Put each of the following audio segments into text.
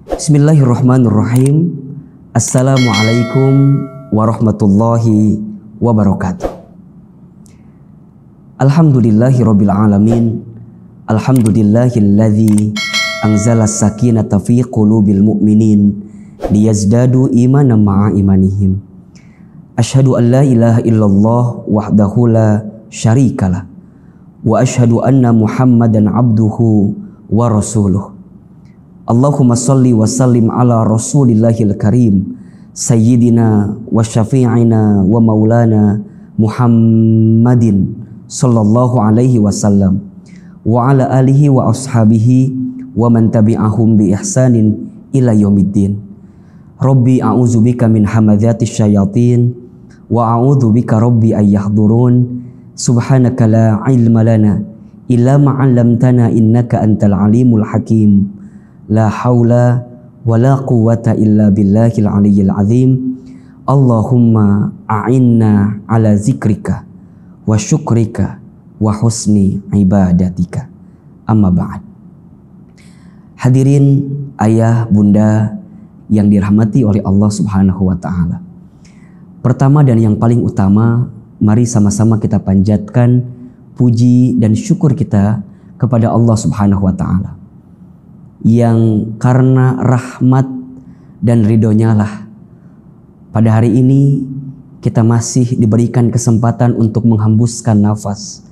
Bismillahirrahmanirrahim. Assalamualaikum warahmatullahi wabarakatuh. Alhamdulillahirabbil alamin. Alhamdulillahilladzi anzala sakinata fi qulubil mu'minin liyazdadu imanan ma'a imanihim. Asyhadu an la ilaha illallah wahdahu la syarikalah wa asyhadu anna Muhammadan abduhu wa rasuluh. Allahumma salli wa sallim ala rasulillahil karim sayyidina wa syafi'ina wa maulana Muhammadin sallallahu alaihi wasallam wa ala alihi wa ashabihi wa man tabi'ahum bi ihsanin ila yaumiddin. Rabbi a'udzubika min hamadzatis syayatin wa a'udzubika rabbi ay yahdurun. Subhanaka la ilma lana illa ma 'allamtana innaka antal alimul hakim. La haula wa la quwwata illa billahil aliyyil azim. Allahumma a'inna ala zikrika wa syukrika wa husni ibadatika. Amma ba'd. Hadirin ayah bunda yang dirahmati oleh Allah Subhanahu wa taala. Pertama dan yang paling utama, mari sama-sama kita panjatkan puji dan syukur kita kepada Allah Subhanahu wa taala, yang karena rahmat dan ridhonya lah pada hari ini kita masih diberikan kesempatan untuk menghembuskan nafas,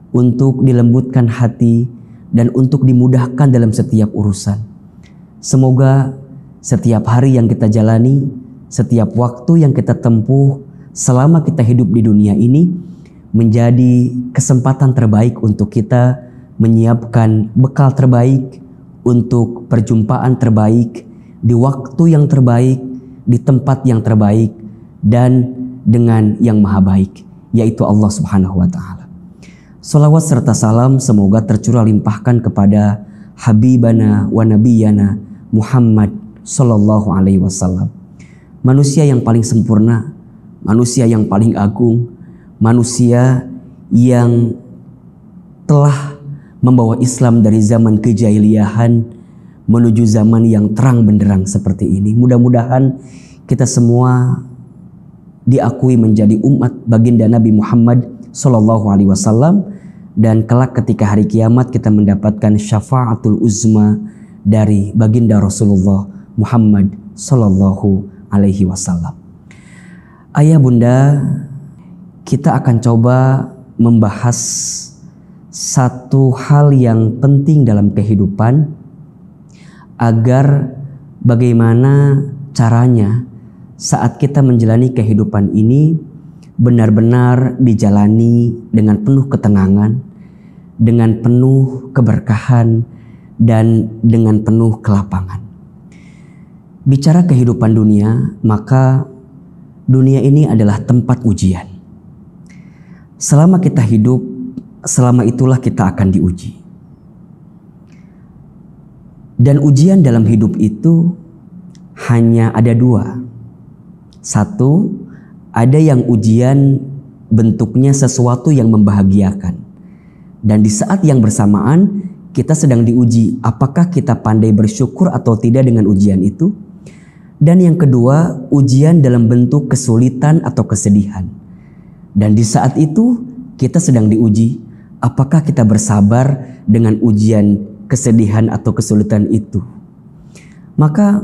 untuk dilembutkan hati, dan untuk dimudahkan dalam setiap urusan. Semoga setiap hari yang kita jalani, setiap waktu yang kita tempuh selama kita hidup di dunia ini menjadi kesempatan terbaik untuk kita menyiapkan bekal terbaik untuk perjumpaan terbaik, di waktu yang terbaik, di tempat yang terbaik, dan dengan yang maha baik, yaitu Allah Subhanahu wa ta'ala. Salawat serta salam semoga tercurah limpahkan kepada Habibana wa Nabiyana Muhammad sallallahu alaihi wasallam. Manusia yang paling sempurna, manusia yang paling agung, manusia yang telah membawa Islam dari zaman kejahiliahan menuju zaman yang terang benderang seperti ini. Mudah-mudahan kita semua diakui menjadi umat baginda Nabi Muhammad sallallahu alaihi wasallam, dan kelak ketika hari kiamat kita mendapatkan syafaatul uzma dari baginda Rasulullah Muhammad sallallahu alaihi wasallam. Ayah bunda, kita akan coba membahas satu hal yang penting dalam kehidupan, agar bagaimana caranya saat kita menjalani kehidupan ini benar-benar dijalani dengan penuh ketenangan, dengan penuh keberkahan, dan dengan penuh kelapangan. Bicara kehidupan dunia, maka dunia ini adalah tempat ujian. Selama kita hidup, selama itulah kita akan diuji. Dan ujian dalam hidup itu hanya ada dua. Satu, ada yang ujian bentuknya sesuatu yang membahagiakan. Dan di saat yang bersamaan kita sedang diuji apakah kita pandai bersyukur atau tidak dengan ujian itu. Dan yang kedua, ujian dalam bentuk kesulitan atau kesedihan. Dan di saat itu kita sedang diuji apakah kita bersabar dengan ujian kesedihan atau kesulitan itu. Maka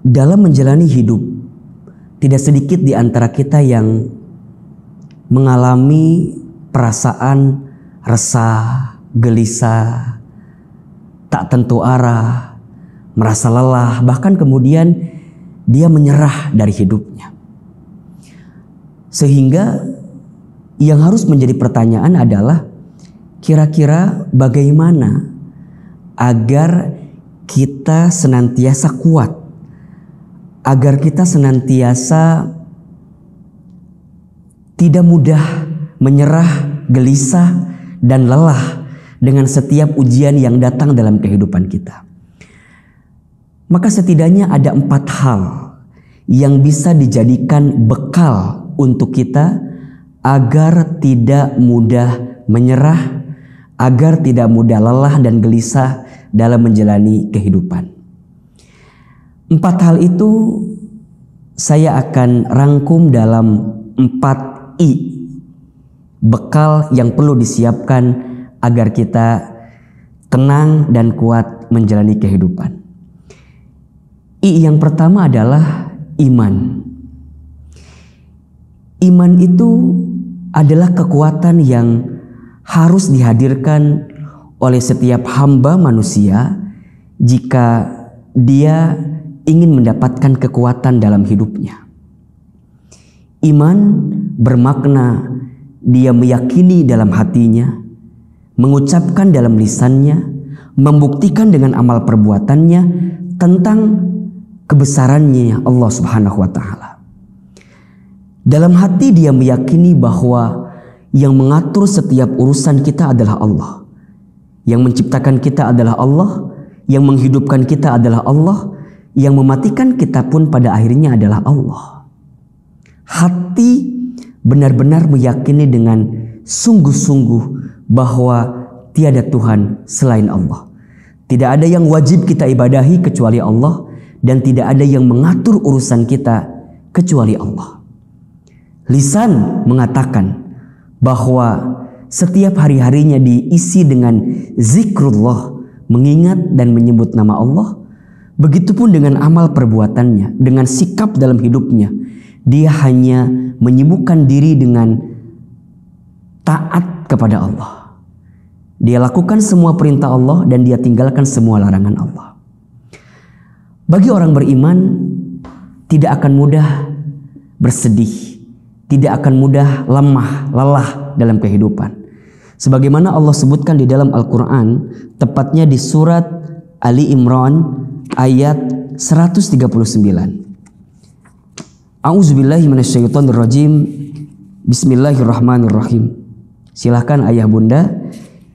dalam menjalani hidup, tidak sedikit di antara kita yang mengalami perasaan resah, gelisah, tak tentu arah, merasa lelah, bahkan kemudian dia menyerah dari hidupnya. Sehingga yang harus menjadi pertanyaan adalah, kira-kira bagaimana agar kita senantiasa kuat, agar kita senantiasa tidak mudah menyerah, gelisah, dan lelah dengan setiap ujian yang datang dalam kehidupan kita. Maka setidaknya ada 4 hal yang bisa dijadikan bekal untuk kita agar tidak mudah menyerah, agar tidak mudah lelah dan gelisah dalam menjalani kehidupan. 4 hal itu saya akan rangkum dalam 4 I, bekal yang perlu disiapkan agar kita tenang dan kuat menjalani kehidupan. I yang pertama adalah iman. Iman itu adalah kekuatan yang harus dihadirkan oleh setiap hamba manusia jika dia ingin mendapatkan kekuatan dalam hidupnya. Iman bermakna dia meyakini dalam hatinya, mengucapkan dalam lisannya, membuktikan dengan amal perbuatannya tentang kebesarannya Allah Subhanahu wa Ta'ala. Dalam hati dia meyakini bahwa yang mengatur setiap urusan kita adalah Allah. Yang menciptakan kita adalah Allah, yang menghidupkan kita adalah Allah, yang mematikan kita pun pada akhirnya adalah Allah. Hati benar-benar meyakini dengan sungguh-sungguh bahwa tiada Tuhan selain Allah. Tidak ada yang wajib kita ibadahi kecuali Allah, dan tidak ada yang mengatur urusan kita kecuali Allah. Lisan mengatakan bahwa setiap hari-harinya diisi dengan zikrullah, mengingat dan menyebut nama Allah. Begitupun dengan amal perbuatannya, dengan sikap dalam hidupnya. Dia hanya menyibukkan diri dengan taat kepada Allah. Dia lakukan semua perintah Allah dan dia tinggalkan semua larangan Allah. Bagi orang beriman, tidak akan mudah bersedih, tidak akan mudah lemah, lelah dalam kehidupan. Sebagaimana Allah sebutkan di dalam Al-Quran, tepatnya di surat Ali Imran ayat 139. A'udzubillahi minasyaitonirrajim. Bismillahirrahmanirrahim. Silahkan ayah bunda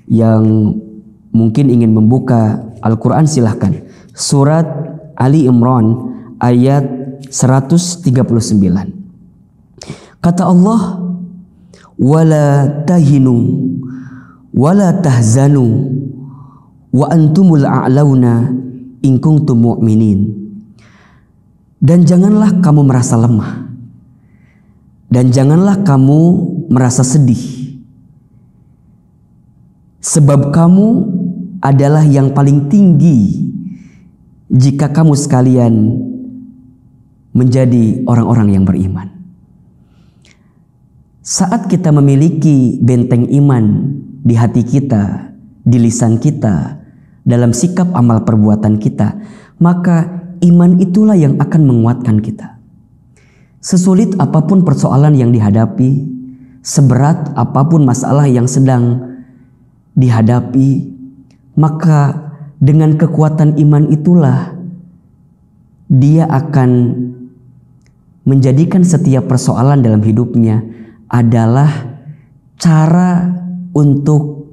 yang mungkin ingin membuka Al-Quran, silahkan. Surat Ali Imran ayat 139. Kata Allah, wala tahinu wala tahzanu wa antumul a'launa in kuntum mu'minin. Dan janganlah kamu merasa lemah, dan janganlah kamu merasa sedih, sebab kamu adalah yang paling tinggi jika kamu sekalian menjadi orang-orang yang beriman. Saat kita memiliki benteng iman di hati kita, di lisan kita, dalam sikap amal perbuatan kita, maka iman itulah yang akan menguatkan kita. Sesulit apapun persoalan yang dihadapi, seberat apapun masalah yang sedang dihadapi, maka dengan kekuatan iman itulah dia akan menjadikan setiap persoalan dalam hidupnya adalah cara untuk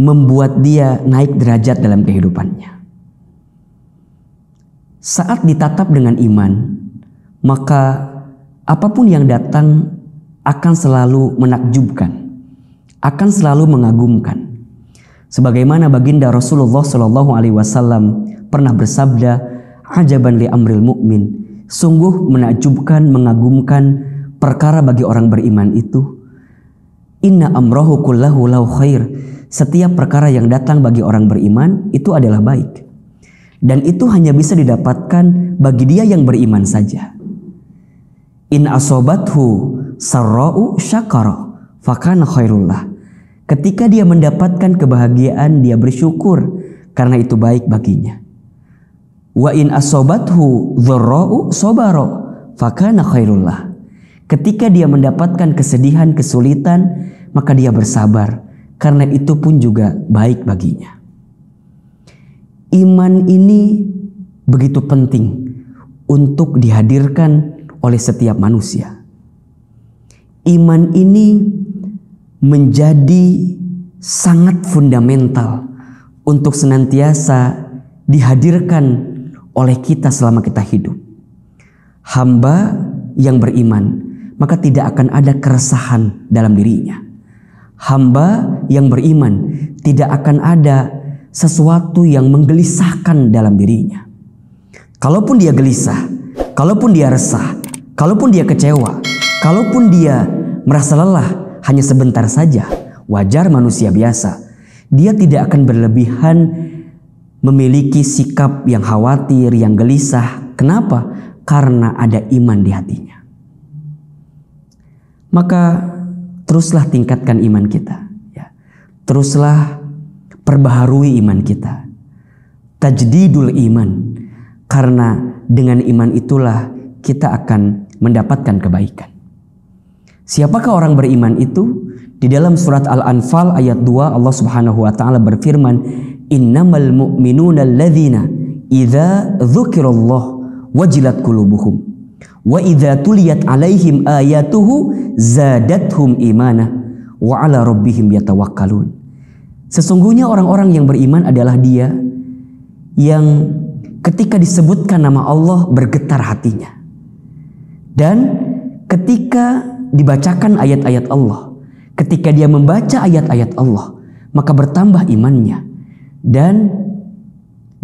membuat dia naik derajat dalam kehidupannya. Saat ditatap dengan iman, maka apapun yang datang akan selalu menakjubkan, akan selalu mengagumkan. Sebagaimana baginda Rasulullah SAW pernah bersabda, ajaban li amril mu'min, sungguh menakjubkan, mengagumkan perkara bagi orang beriman itu. Inna amrahu kullahu lahu khair, setiap perkara yang datang bagi orang beriman itu adalah baik, dan itu hanya bisa didapatkan bagi dia yang beriman saja. In asobathu sarra'u syakara fakana khairullah, ketika dia mendapatkan kebahagiaan dia bersyukur karena itu baik baginya. Wa in asobathu dharra'u sabara fakana khairullah, ketika dia mendapatkan kesedihan, kesulitan, maka dia bersabar karena itu pun juga baik baginya. Iman ini begitu penting untuk dihadirkan oleh setiap manusia. Iman ini menjadi sangat fundamental untuk senantiasa dihadirkan oleh kita selama kita hidup. Hamba yang beriman, maka tidak akan ada keresahan dalam dirinya. Hamba yang beriman, tidak akan ada sesuatu yang menggelisahkan dalam dirinya. Kalaupun dia gelisah, kalaupun dia resah, kalaupun dia kecewa, kalaupun dia merasa lelah hanya sebentar saja, wajar manusia biasa. Dia tidak akan berlebihan memiliki sikap yang khawatir, yang gelisah. Kenapa? Karena ada iman di hatinya. Maka teruslah tingkatkan iman kita. Ya. Teruslah perbaharui iman kita. Tajdidul iman. Karena dengan iman itulah kita akan mendapatkan kebaikan. Siapakah orang beriman itu? Di dalam surat Al-Anfal ayat 2 Allah Subhanahu wa taala berfirman, "Innamal mu'minuna alladzina idza dzukirallah wajilat qulubuhum wa idza tuliyat 'alaihim ayatuhu zadathum imana wa 'ala rabbihim yatawakkalun." Sesungguhnya orang-orang yang beriman adalah dia yang ketika disebutkan nama Allah bergetar hatinya. Dan ketika dibacakan ayat-ayat Allah, ketika dia membaca ayat-ayat Allah, maka bertambah imannya. Dan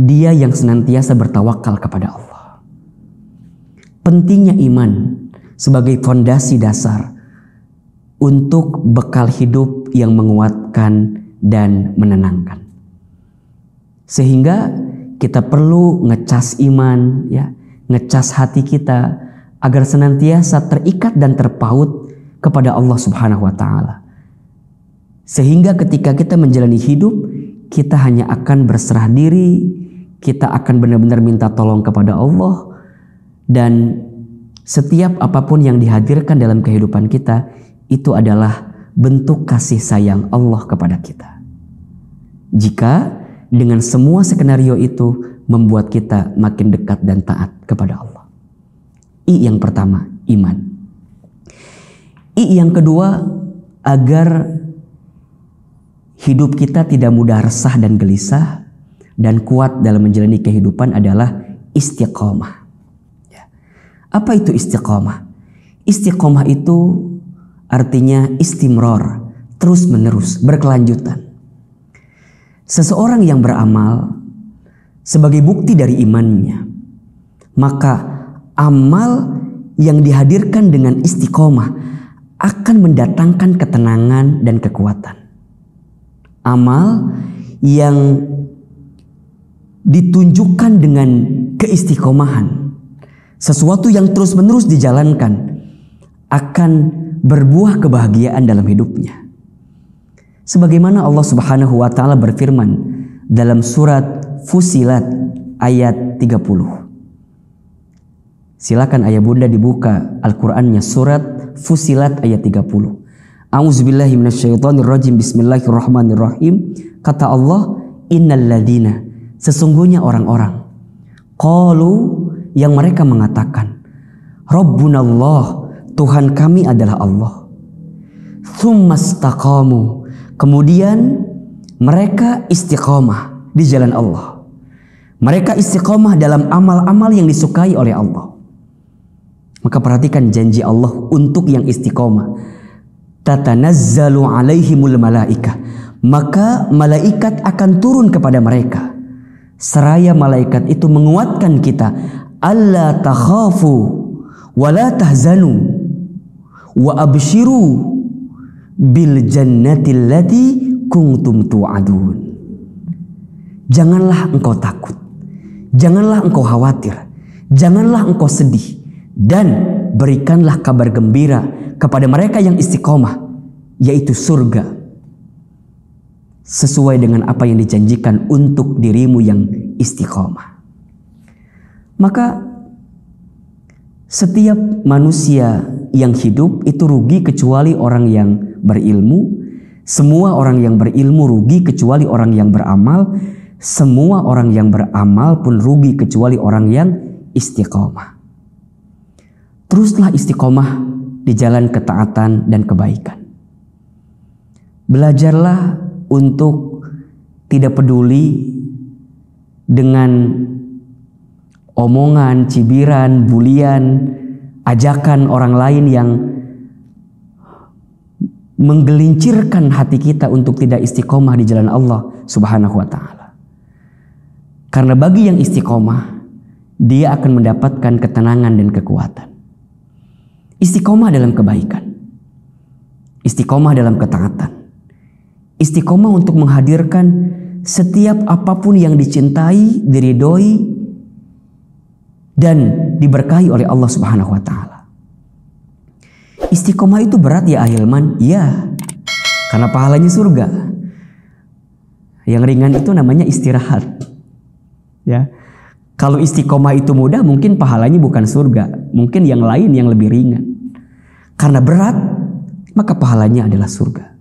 dia yang senantiasa bertawakal kepada Allah. Pentingnya iman sebagai fondasi dasar untuk bekal hidup yang menguatkan dan menenangkan. Sehingga kita perlu ngecas iman, ya, ngecas hati kita agar senantiasa terikat dan terpaut kepada Allah Subhanahu wa taala. Sehingga ketika kita menjalani hidup, kita hanya akan berserah diri, kita akan benar-benar minta tolong kepada Allah, dan setiap apapun yang dihadirkan dalam kehidupan kita itu adalah bentuk kasih sayang Allah kepada kita. Jika dengan semua skenario itu membuat kita makin dekat dan taat kepada Allah. I yang pertama, iman. I yang kedua, agar hidup kita tidak mudah resah dan gelisah dan kuat dalam menjalani kehidupan adalah istiqomah. Ya. Apa itu istiqomah? Istiqomah itu artinya istimror, terus menerus, berkelanjutan. Seseorang yang beramal sebagai bukti dari imannya, maka amal yang dihadirkan dengan istiqomah akan mendatangkan ketenangan dan kekuatan. Amal yang ditunjukkan dengan keistiqomahan, sesuatu yang terus-menerus dijalankan, akan berbuah kebahagiaan dalam hidupnya. Sebagaimana Allah Subhanahu wa taala berfirman dalam surat Fussilat ayat 30. Silakan ayah bunda dibuka Al-Qur'annya, surat Fussilat ayat 30. A'udzubillahi minasyaitonirrajim, bismillahirrahmanirrahim. Kata Allah, innal ladzina, sesungguhnya orang-orang, qalu, yang mereka mengatakan, Rabbunallah, Tuhan kami adalah Allah. Tsumastaqamu, kemudian mereka istiqomah di jalan Allah. Mereka istiqomah dalam amal-amal yang disukai oleh Allah. Maka perhatikan janji Allah untuk yang istiqomah. Tatanazzalu alaihimul malaikah, maka malaikat akan turun kepada mereka. Seraya malaikat itu menguatkan kita, alla takhafu wa la tahzanu wa abshiru bil jannati allati kuntum tu'adun. Janganlah engkau takut, janganlah engkau khawatir, janganlah engkau sedih, dan berikanlah kabar gembira kepada mereka yang istiqomah, yaitu surga sesuai dengan apa yang dijanjikan untuk dirimu yang istiqomah. Maka setiap manusia yang hidup itu rugi kecuali orang yang berilmu. Semua orang yang berilmu rugi kecuali orang yang beramal. Semua orang yang beramal pun rugi kecuali orang yang istiqomah. Teruslah istiqomah di jalan ketaatan dan kebaikan. Belajarlah untuk tidak peduli dengan omongan, cibiran, bulian, ajakan orang lain yang menggelincirkan hati kita untuk tidak istiqomah di jalan Allah Subhanahu wa taala. Karena bagi yang istiqomah, dia akan mendapatkan ketenangan dan kekuatan. Istiqomah dalam kebaikan, istiqomah dalam ketaatan, istiqomah untuk menghadirkan setiap apapun yang dicintai, diridhoi, dan diberkahi oleh Allah Subhanahu wa Ta'ala. Istiqomah itu berat ya ahilman? Ya, karena pahalanya surga. Yang ringan itu namanya istirahat. Ya, kalau istiqomah itu mudah, mungkin pahalanya bukan surga, mungkin yang lain yang lebih ringan. Karena berat, maka pahalanya adalah surga.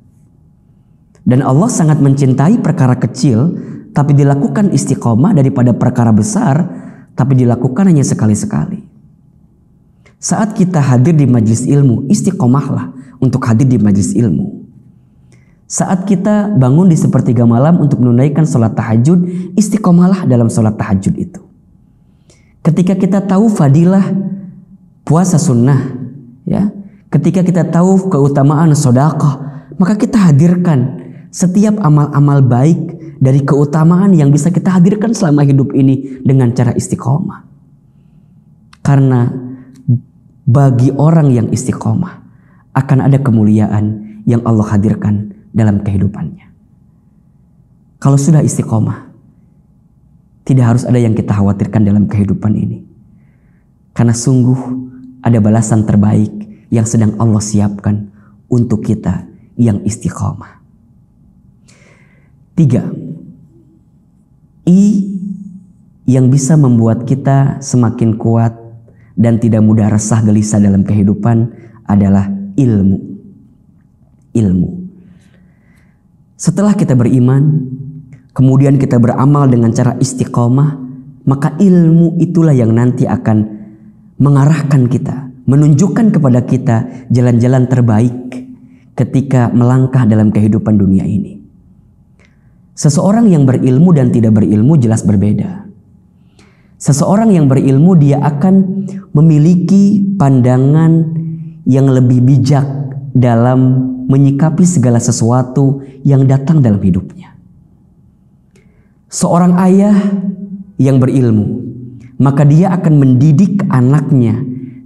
Dan Allah sangat mencintai perkara kecil, tapi dilakukan istiqomah, daripada perkara besar, tapi dilakukan hanya sekali-sekali. Saat kita hadir di majelis ilmu, istiqomahlah untuk hadir di majelis ilmu. Saat kita bangun di sepertiga malam untuk menunaikan sholat tahajud, istiqomahlah dalam sholat tahajud itu. Ketika kita tahu fadilah puasa sunnah, ya, ketika kita tahu keutamaan sedekah, maka kita hadirkan setiap amal-amal baik dari keutamaan yang bisa kita hadirkan selama hidup ini dengan cara istiqomah. Karena bagi orang yang istiqomah akan ada kemuliaan yang Allah hadirkan dalam kehidupannya. Kalau sudah istiqomah, tidak harus ada yang kita khawatirkan dalam kehidupan ini. Karena sungguh ada balasan terbaik yang sedang Allah siapkan untuk kita yang istiqomah. 3. I yang bisa membuat kita semakin kuat dan tidak mudah resah gelisah dalam kehidupan adalah ilmu. Ilmu. Setelah kita beriman, kemudian kita beramal dengan cara istiqomah, maka ilmu itulah yang nanti akan mengarahkan kita, menunjukkan kepada kita jalan-jalan terbaik ketika melangkah dalam kehidupan dunia ini. Seseorang yang berilmu dan tidak berilmu jelas berbeda. Seseorang yang berilmu dia akan memiliki pandangan yang lebih bijak dalam menyikapi segala sesuatu yang datang dalam hidupnya. Seorang ayah yang berilmu, maka dia akan mendidik anaknya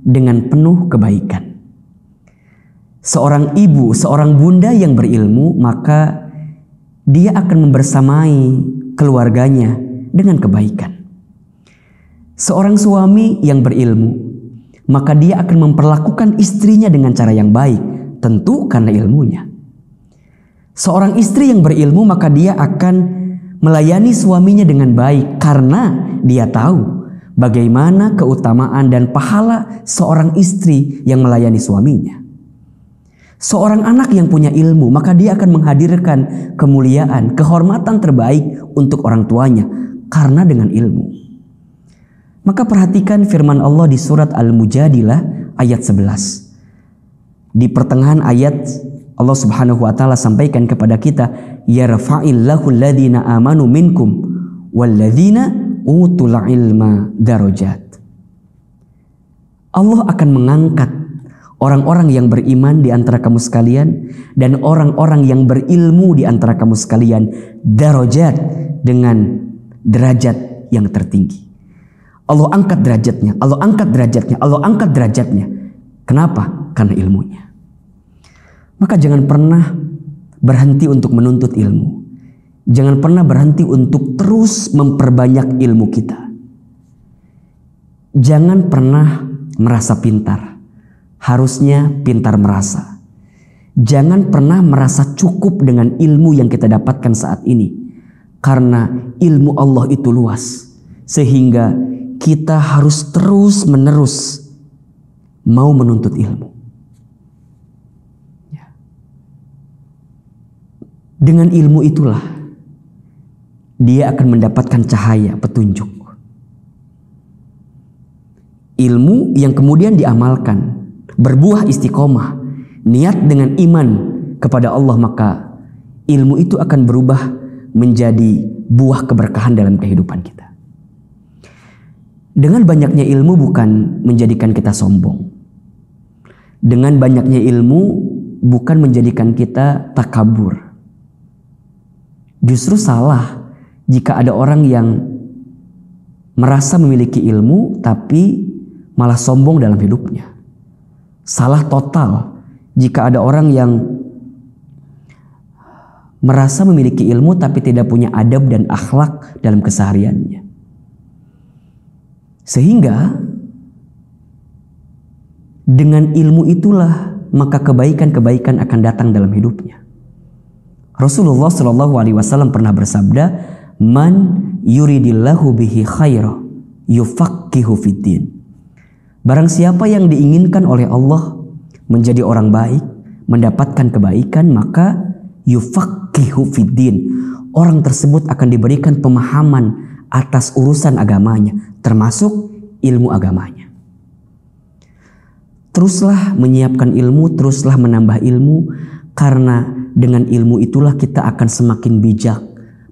dengan penuh kebaikan. Seorang ibu, seorang bunda yang berilmu, maka dia akan membersamai keluarganya dengan kebaikan. Seorang suami yang berilmu, maka dia akan memperlakukan istrinya dengan cara yang baik, tentu karena ilmunya. Seorang istri yang berilmu, maka dia akan melayani suaminya dengan baik karena dia tahu bagaimana keutamaan dan pahala seorang istri yang melayani suaminya. Seorang anak yang punya ilmu, maka dia akan menghadirkan kemuliaan, kehormatan terbaik untuk orang tuanya karena dengan ilmu. Maka perhatikan firman Allah di surat Al-Mujadilah ayat 11. Di pertengahan ayat Allah Subhanahu wa taala sampaikan kepada kita, yarfa'illahu alladhina amanu minkum walladzina utul ilma darajat. Allah akan mengangkat orang-orang yang beriman di antara kamu sekalian dan orang-orang yang berilmu di antara kamu sekalian darajat, dengan derajat yang tertinggi. Allah angkat derajatnya, Allah angkat derajatnya, Allah angkat derajatnya. Kenapa? Karena ilmunya. Maka jangan pernah berhenti untuk menuntut ilmu. Jangan pernah berhenti untuk terus memperbanyak ilmu kita. Jangan pernah merasa pintar. Harusnya pintar merasa. Jangan pernah merasa cukup dengan ilmu yang kita dapatkan saat ini. Karena ilmu Allah itu luas. Sehingga kita harus terus menerus mau menuntut ilmu. Dengan ilmu itulah dia akan mendapatkan cahaya petunjuk. Ilmu yang kemudian diamalkan, berbuah istiqomah, niat dengan iman kepada Allah, maka ilmu itu akan berubah menjadi buah keberkahan dalam kehidupan kita. Dengan banyaknya ilmu bukan menjadikan kita sombong. Dengan banyaknya ilmu bukan menjadikan kita takabur. Justru salah jika ada orang yang merasa memiliki ilmu tapi malah sombong dalam hidupnya. Salah total jika ada orang yang merasa memiliki ilmu tapi tidak punya adab dan akhlak dalam kesehariannya. Sehingga dengan ilmu itulah maka kebaikan-kebaikan akan datang dalam hidupnya. Rasulullah Shallallahu Alaihi Wasallam pernah bersabda, "Man yuridillahu bihi khaira yufaqihu fiddin." Barang siapa yang diinginkan oleh Allah menjadi orang baik, mendapatkan kebaikan, maka yufaqihu fiddin. Orang tersebut akan diberikan pemahaman atas urusan agamanya, termasuk ilmu agamanya. Teruslah menyiapkan ilmu, teruslah menambah ilmu, karena dengan ilmu itulah kita akan semakin bijak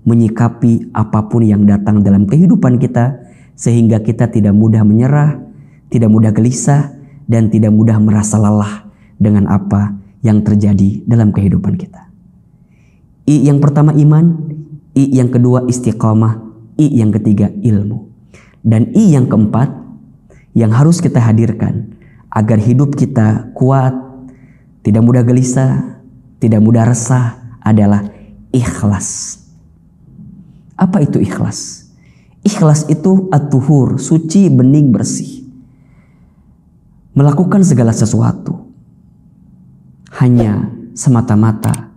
menyikapi apapun yang datang dalam kehidupan kita, sehingga kita tidak mudah menyerah, tidak mudah gelisah, dan tidak mudah merasa lelah dengan apa yang terjadi dalam kehidupan kita. I yang pertama iman, I yang kedua istiqamah, I yang ketiga ilmu. Dan I yang keempat yang harus kita hadirkan agar hidup kita kuat, tidak mudah gelisah, tidak mudah resah adalah ikhlas. Apa itu ikhlas? Ikhlas itu at-tuhur, suci, bening, bersih. Melakukan segala sesuatu hanya semata-mata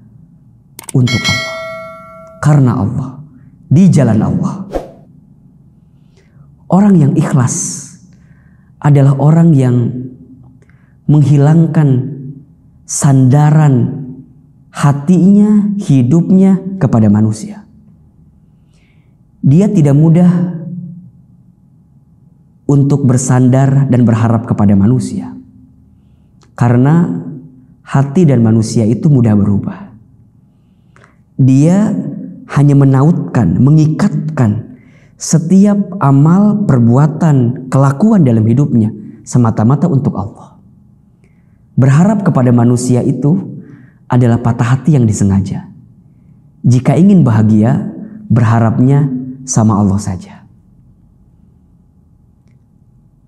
untuk Allah, karena Allah, di jalan Allah. Orang yang ikhlas adalah orang yang menghilangkan sandaran hatinya, hidupnya kepada manusia. Dia tidak mudah untuk bersandar dan berharap kepada manusia, karena hati dan manusia itu mudah berubah. Dia hanya menautkan, mengikatkan setiap amal, perbuatan, kelakuan dalam hidupnya semata-mata untuk Allah. Berharap kepada manusia itu adalah patah hati yang disengaja. Jika ingin bahagia, berharapnya sama Allah saja.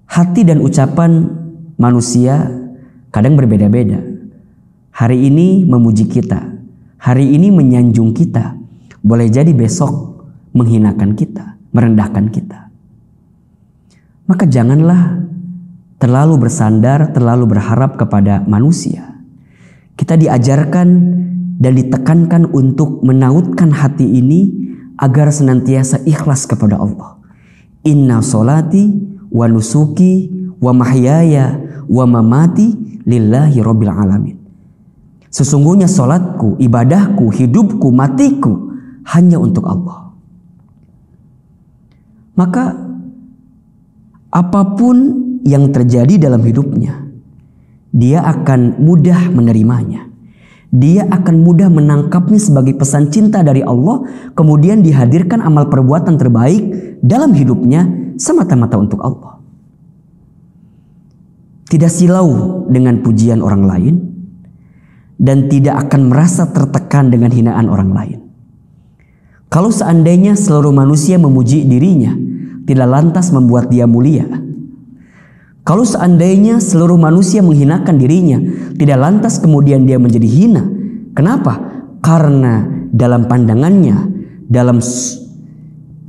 Hati dan ucapan manusia kadang berbeda-beda. Hari ini memuji kita, hari ini menyanjung kita, boleh jadi besok menghinakan kita, merendahkan kita. Maka janganlah terlalu bersandar, terlalu berharap kepada manusia. Kita diajarkan dan ditekankan untuk menautkan hati ini agar senantiasa ikhlas kepada Allah. Inna sholati wa nusuki wa mahyaya wa mamati lillahi rabbil alamin. Sesungguhnya solatku, ibadahku, hidupku, matiku hanya untuk Allah. Maka apapun yang terjadi dalam hidupnya, dia akan mudah menerimanya. Dia akan mudah menangkapnya sebagai pesan cinta dari Allah, kemudian dihadirkan amal perbuatan terbaik dalam hidupnya semata-mata untuk Allah. Tidak silau dengan pujian orang lain, dan tidak akan merasa tertekan dengan hinaan orang lain. Kalau seandainya seluruh manusia memuji dirinya, tidak lantas membuat dia mulia. Kalau seandainya seluruh manusia menghinakan dirinya, tidak lantas kemudian dia menjadi hina. Kenapa? Karena dalam pandangannya, dalam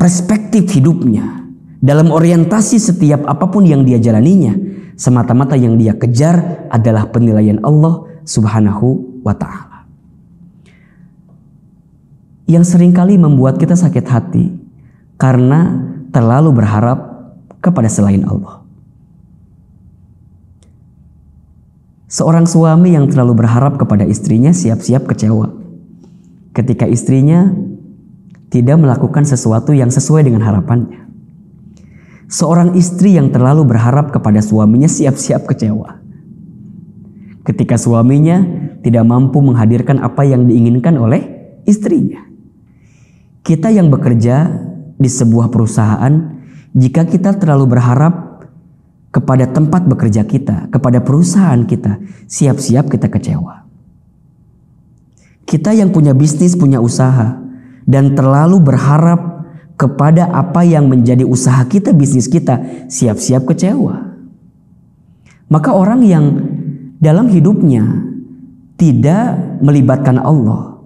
perspektif hidupnya, dalam orientasi setiap apapun yang dia jalaninya, semata-mata yang dia kejar adalah penilaian Allah Subhanahu wa ta'ala. Yang seringkali membuat kita sakit hati karena terlalu berharap kepada selain Allah. Seorang suami yang terlalu berharap kepada istrinya siap-siap kecewa ketika istrinya tidak melakukan sesuatu yang sesuai dengan harapannya. Seorang istri yang terlalu berharap kepada suaminya siap-siap kecewa ketika suaminya tidak mampu menghadirkan apa yang diinginkan oleh istrinya. Kita yang bekerja di sebuah perusahaan, jika kita terlalu berharap kepada tempat bekerja kita, kepada perusahaan kita, siap-siap kita kecewa. Kita yang punya bisnis, punya usaha, dan terlalu berharap kepada apa yang menjadi usaha kita, bisnis kita, siap-siap kecewa. Maka orang yang dalam hidupnya tidak melibatkan Allah,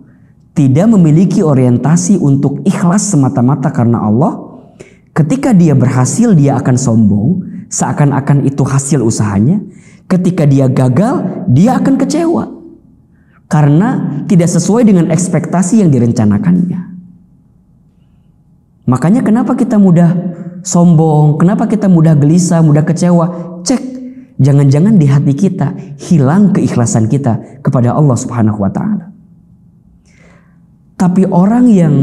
tidak memiliki orientasi untuk ikhlas semata-mata karena Allah, ketika dia berhasil dia akan sombong, seakan-akan itu hasil usahanya. Ketika dia gagal, dia akan kecewa karena tidak sesuai dengan ekspektasi yang direncanakannya. Makanya kenapa kita mudah sombong, kenapa kita mudah gelisah, mudah kecewa? Cek, jangan-jangan di hati kita hilang keikhlasan kita kepada Allah Subhanahu wa taala. Tapi orang yang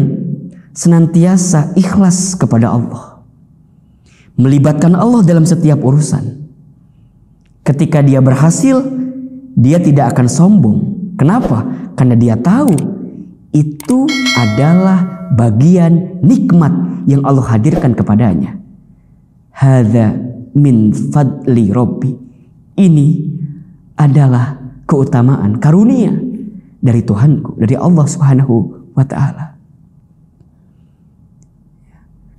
senantiasa ikhlas kepada Allah, melibatkan Allah dalam setiap urusan, ketika dia berhasil, dia tidak akan sombong. Kenapa? Karena dia tahu itu adalah bagian nikmat yang Allah hadirkan kepadanya. Hadza min fadli Rabbi. Ini adalah keutamaan, karunia dari Tuhanku, dari Allah Subhanahu wa taala.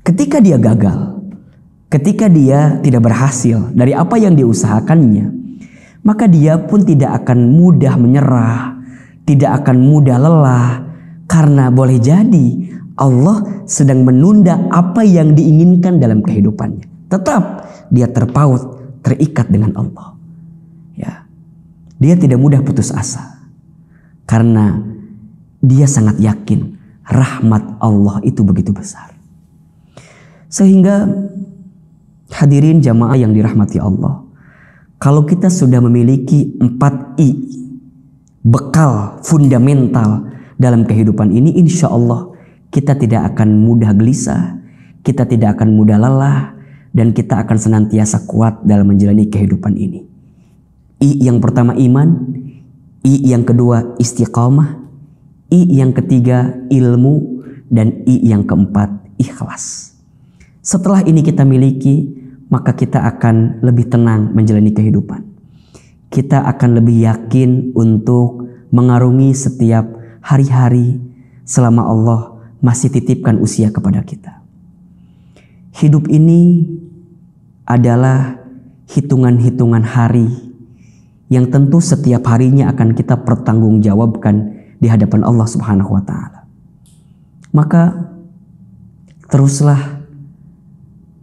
Ketika dia gagal, ketika dia tidak berhasil dari apa yang diusahakannya, maka dia pun tidak akan mudah menyerah, tidak akan mudah lelah, karena boleh jadi Allah sedang menunda apa yang diinginkan dalam kehidupannya. Tetap dia terpaut, terikat dengan Allah. Ya, dia tidak mudah putus asa karena dia sangat yakin rahmat Allah itu begitu besar. Sehingga hadirin jamaah yang dirahmati Allah, kalau kita sudah memiliki 4 I, bekal fundamental dalam kehidupan ini, insya Allah kita tidak akan mudah gelisah, kita tidak akan mudah lelah, dan kita akan senantiasa kuat dalam menjalani kehidupan ini. I yang pertama iman, I yang kedua istiqamah, I yang ketiga ilmu, dan I yang keempat ikhlas. Setelah ini kita miliki, maka kita akan lebih tenang menjalani kehidupan. Kita akan lebih yakin untuk mengarungi setiap hari-hari selama Allah masih titipkan usia kepada kita. Hidup ini adalah hitungan-hitungan hari yang tentu setiap harinya akan kita pertanggungjawabkan di hadapan Allah Subhanahu wa taala. Maka teruslah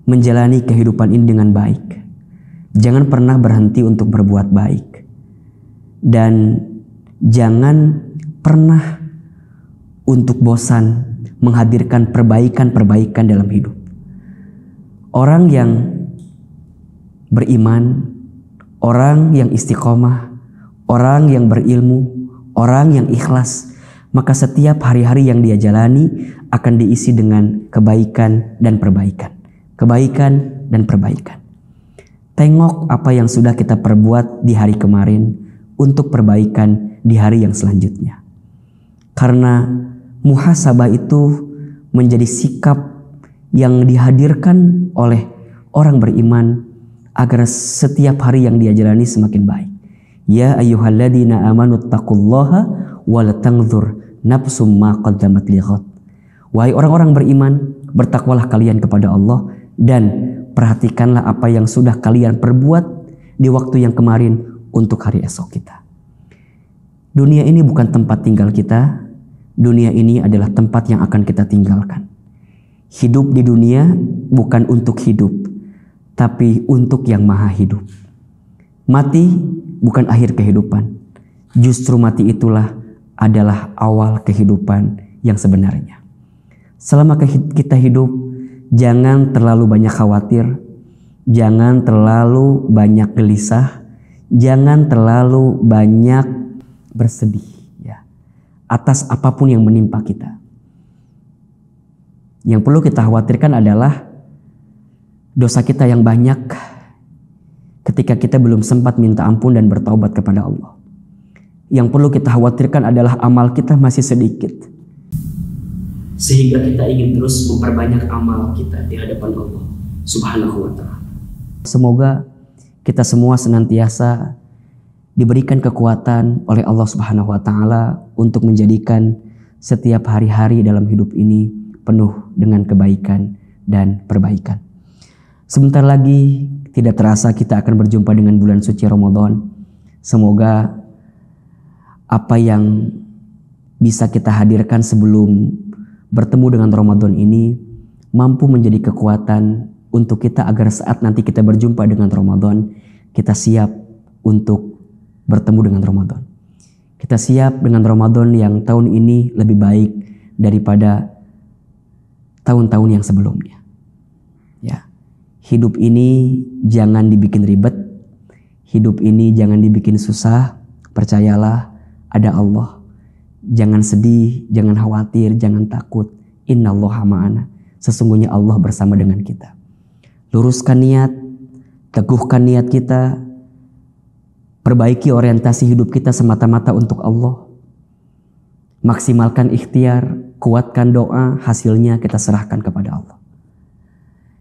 menjalani kehidupan ini dengan baik. Jangan pernah berhenti untuk berbuat baik. Dan jangan pernah untuk bosan menghadirkan perbaikan-perbaikan dalam hidup. Orang yang beriman, orang yang istiqomah, orang yang berilmu, orang yang ikhlas, maka setiap hari-hari yang dia jalani akan diisi dengan kebaikan dan perbaikan. Kebaikan dan perbaikan. Tengok apa yang sudah kita perbuat di hari kemarin untuk perbaikan di hari yang selanjutnya. Karena muhasabah itu menjadi sikap yang dihadirkan oleh orang beriman agar setiap hari yang dia jalani semakin baik. Ya ayyuhalladzina amanu taqullaha wal tanzur nafsum ma qaddamat lighad. Wahai orang-orang beriman, bertakwalah kalian kepada Allah dan perhatikanlah apa yang sudah kalian perbuat di waktu yang kemarin untuk hari esok kita. Dunia ini bukan tempat tinggal kita. Dunia ini adalah tempat yang akan kita tinggalkan. Hidup di dunia bukan untuk hidup, tapi untuk yang maha hidup. Mati bukan akhir kehidupan. Justru mati itulah adalah awal kehidupan yang sebenarnya. Selama kita hidup, jangan terlalu banyak khawatir, jangan terlalu banyak gelisah, jangan terlalu banyak bersedih ya atas apapun yang menimpa kita. Yang perlu kita khawatirkan adalah dosa kita yang banyak ketika kita belum sempat minta ampun dan bertaubat kepada Allah. Yang perlu kita khawatirkan adalah amal kita masih sedikit, sehingga kita ingin terus memperbanyak amal kita di hadapan Allah Subhanahu wa ta'ala. Semoga kita semua senantiasa diberikan kekuatan oleh Allah Subhanahu wa ta'ala untuk menjadikan setiap hari-hari dalam hidup ini penuh dengan kebaikan dan perbaikan. Sebentar lagi tidak terasa kita akan berjumpa dengan bulan suci Ramadan. Semoga apa yang bisa kita hadirkan sebelum bertemu dengan Ramadan ini mampu menjadi kekuatan untuk kita agar saat nanti kita berjumpa dengan Ramadan, kita siap untuk bertemu dengan Ramadan. Kita siap dengan Ramadan yang tahun ini lebih baik daripada tahun-tahun yang sebelumnya. Ya. Hidup ini jangan dibikin ribet. Hidup ini jangan dibikin susah. Percayalah ada Allah. Jangan sedih, jangan khawatir, jangan takut. Innallaha ma'ana. Sesungguhnya Allah bersama dengan kita. Luruskan niat, teguhkan niat kita, perbaiki orientasi hidup kita semata-mata untuk Allah. Maksimalkan ikhtiar, kuatkan doa, hasilnya kita serahkan kepada Allah.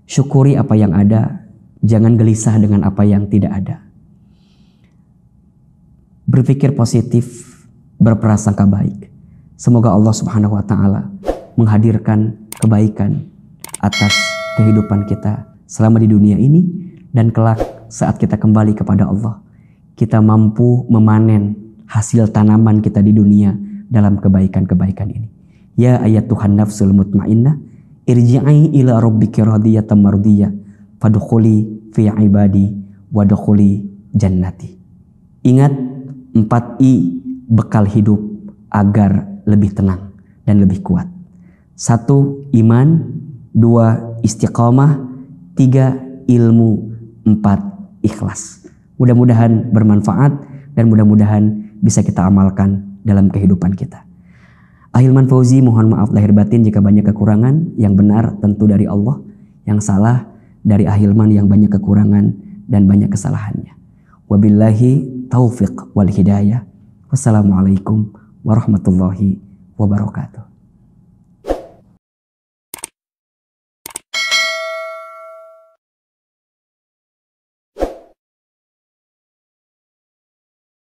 Syukuri apa yang ada, jangan gelisah dengan apa yang tidak ada. Berpikir positif, berprasangka baik. Semoga Allah Subhanahu wa taala menghadirkan kebaikan atas kehidupan kita selama di dunia ini, dan kelak saat kita kembali kepada Allah, kita mampu memanen hasil tanaman kita di dunia dalam kebaikan-kebaikan ini. Ya ayyatuhan nafsul mutmainnah, irji'i ila rabbiki radiyatan mardiyah, fadkhuli fi ibadi wadkhuli jannati. Ingat 4I bekal hidup agar lebih tenang dan lebih kuat. 1. Iman, 2. Istiqamah, 3. Ilmu, 4. Ikhlas. Mudah-mudahan bermanfaat dan mudah-mudahan bisa kita amalkan dalam kehidupan kita. Ahilman Fauzi mohon maaf lahir batin jika banyak kekurangan. Yang benar tentu dari Allah, yang salah dari Ahilman yang banyak kekurangan dan banyak kesalahannya. Wabillahi taufiq wal hidayah. Wassalamualaikum warahmatullahi wabarakatuh.